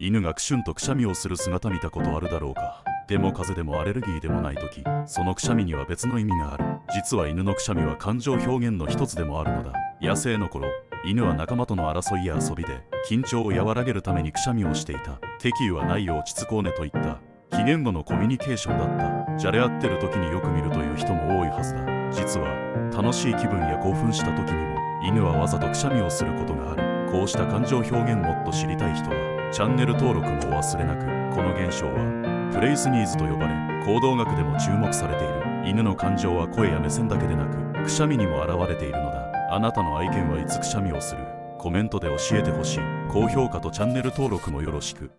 犬がくしゅんとくしゃみをする姿見たことあるだろうか。でも風邪でもアレルギーでもないとき、そのくしゃみには別の意味がある。実は犬のくしゃみは感情表現の一つでもあるのだ。野生の頃、犬は仲間との争いや遊びで緊張を和らげるためにくしゃみをしていた。敵意はないよ落ち着こうねといった非言語のコミュニケーションだった。じゃれ合ってる時によく見るという人も多いはずだ。実は楽しい気分や興奮した時にも犬はわざとくしゃみをすることがある。こうした感情表現もっと知りたい人はチャンネル登録もお忘れなく。この現象はプレイスニーズと呼ばれ、行動学でも注目されている。犬の感情は声や目線だけでなくくしゃみにも現れているのだ。あなたの愛犬はいつくしゃみをする？コメントで教えてほしい。高評価とチャンネル登録もよろしく。